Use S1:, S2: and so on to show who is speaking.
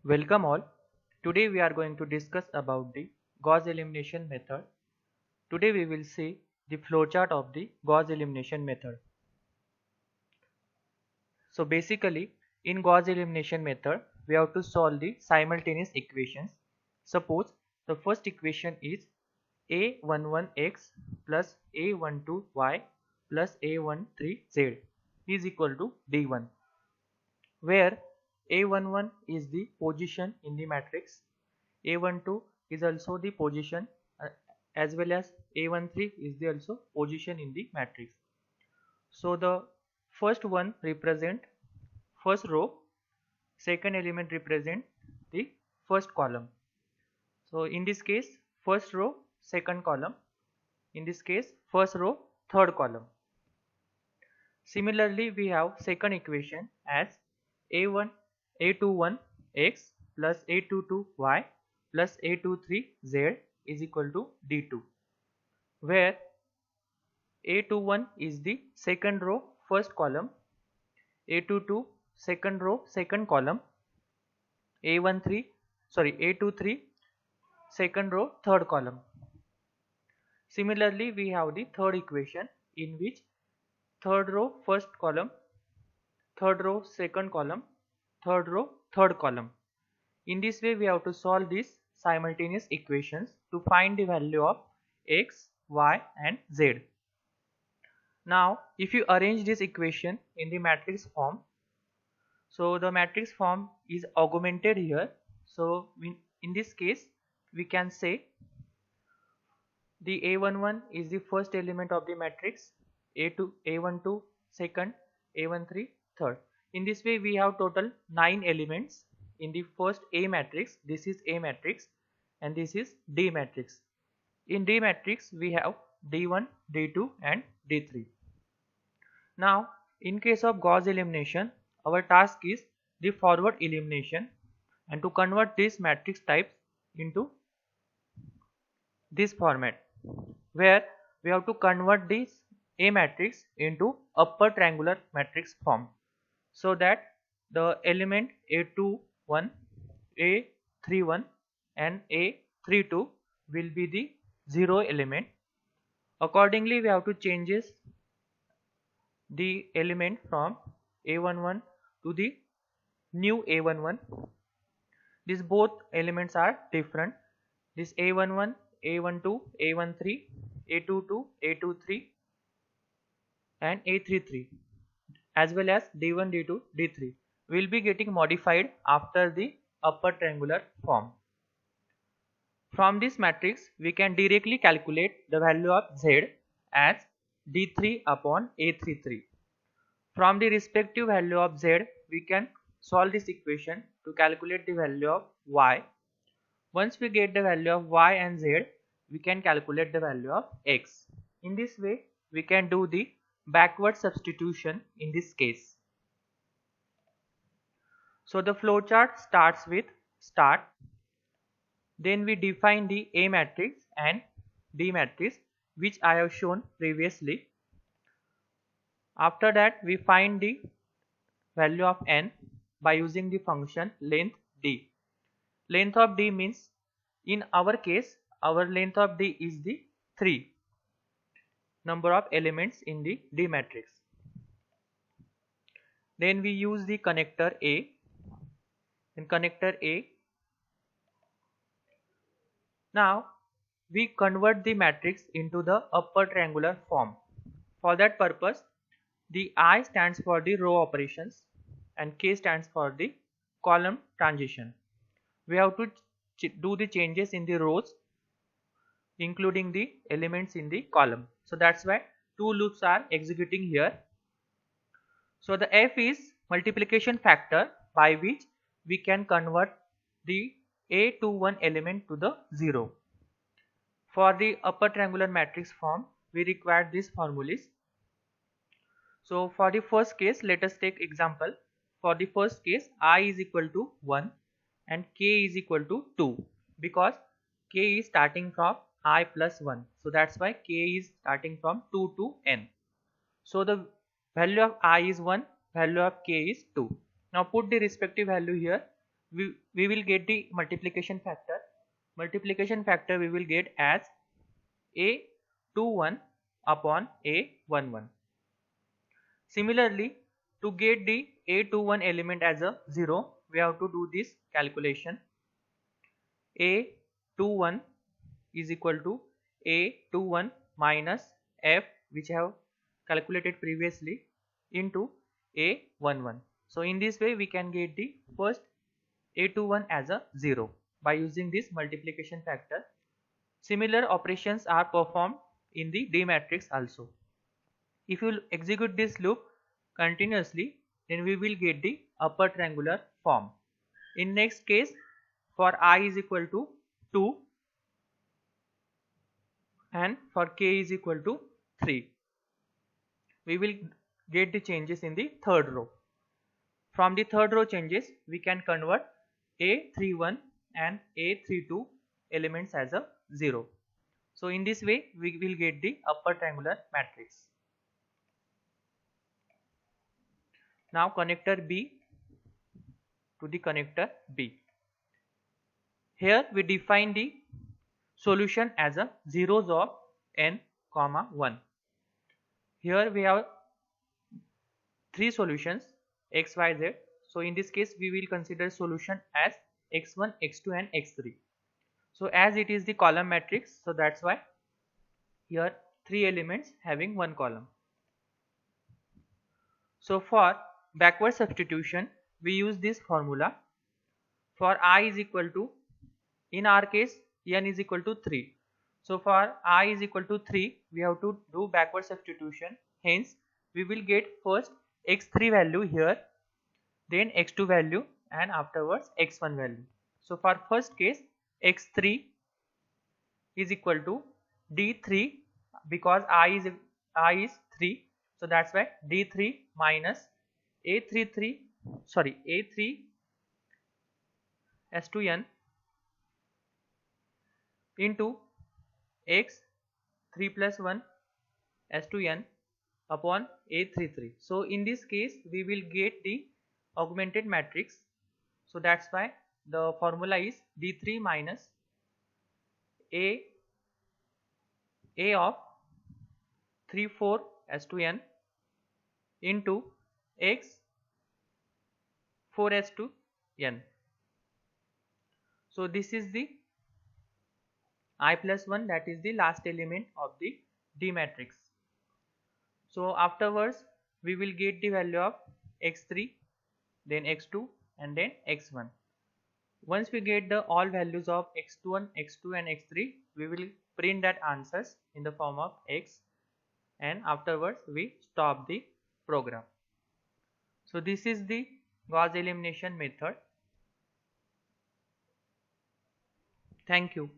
S1: Welcome all. Today we are going to discuss about the Gauss elimination method. Today we will see the flowchart of the Gauss elimination method. So basically in Gauss elimination method we have to solve the simultaneous equations. Suppose the first equation is a11x plus a12y plus a13z is equal to d1, where a11 is the position in the matrix, a12 is also the position, as well as a13 is the also position in the matrix. So the first one represent first row, second element represent the first column. So in this case first row second column, in this case first row third column. Similarly we have second equation as a1 a21x plus a22y plus a23z is equal to d2, where a21 is the second row first column, a22 second row second column, a23 second row third column. Similarly we have the third equation in which third row first column, third row second column, third row third column. In this way we have to solve these simultaneous equations to find the value of x, y and z. Now if you arrange this equation in the matrix form, so the matrix form is augmented here. So in this case we can say the a11 is the first element of the matrix, a12 second, a13 third. In this way we have total 9 elements in the first A matrix. This is A matrix and this is D matrix. In D matrix we have D1, D2 and D3. Now in case of Gauss elimination, our task is the forward elimination, and to convert this matrix types into this format, where we have to convert this A matrix into upper triangular matrix form, so that the element a21, a31 and a32 will be the zero element. Accordingly we have to changes the element from a11 to the new a11. These both elements are different. This a11, a12, a13, a22, a23 and a33, as well as d1, d2, d3 will be getting modified after the upper triangular form. From this matrix we can directly calculate the value of z as d3 upon a33. From the respective value of z we can solve this equation to calculate the value of y. Once we get the value of y and z, we can calculate the value of x. In this way we can do the backward substitution in this case. So the flowchart starts with start, then we define the A matrix and D matrix, which I have shown previously. After that we find the value of n by using the function length d. Length of d means, in our case our length of d is the 3 number of elements in the D matrix. Then we use the connector A. In connector A, now we convert the matrix into the upper triangular form. For that purpose the I stands for the row operations and K stands for the column transition. We have to do the changes in the rows including the elements in the column. So that's why two loops are executing here. So the F is multiplication factor by which we can convert the A21 element to the 0. For the upper triangular matrix form we require these formulas. So for the first case let us take example. For the first case I is equal to 1 and K is equal to 2, because K is starting from I plus 1. So that's why K is starting from 2 to n. So the value of I is 1, value of K is 2. Now put the respective value here. we will get the multiplication factor. Multiplication factor we will get as A21 upon A11. Similarly, to get the A21 element as a 0, we have to do this calculation. A21 is equal to A21 minus F, which I have calculated previously, into A11. So in this way we can get the first A21 as a 0 by using this multiplication factor. Similar operations are performed in the D matrix also. If you execute this loop continuously, then we will get the upper triangular form. In next case, for I is equal to 2 and for k is equal to 3, we will get the changes in the third row. From the third row changes, we can convert A31 and A32 elements as a 0. So in this way we will get the upper triangular matrix. Now connector B to the connector B. Here we define the solution as a zeros of n, 1. Here we have 3 solutions x, y, z. So in this case we will consider solution as x1, x2 and x3. So as it is the column matrix, so that's why here 3 elements having 1 column. So for backward substitution we use this formula. For I is equal to, in our case n is equal to 3. So for I is equal to 3 we have to do backward substitution. Hence we will get first x3 value here, then x2 value and afterwards x1 value. So for first case x3 is equal to d3, because I is 3, so that's why d3 minus a3 s2n into x3 plus 1 s2n upon a33. So in this case we will get the augmented matrix. So that's why the formula is d3 minus a of 3 4 s2n into x 4 s2n. So this is the I plus 1, that is the last element of the D matrix. So afterwards we will get the value of x3, then x2 and then x1. Once we get the all values of x1, x2 and x3, we will print that answers in the form of x, and afterwards we stop the program. So this is the Gauss elimination method. Thank you.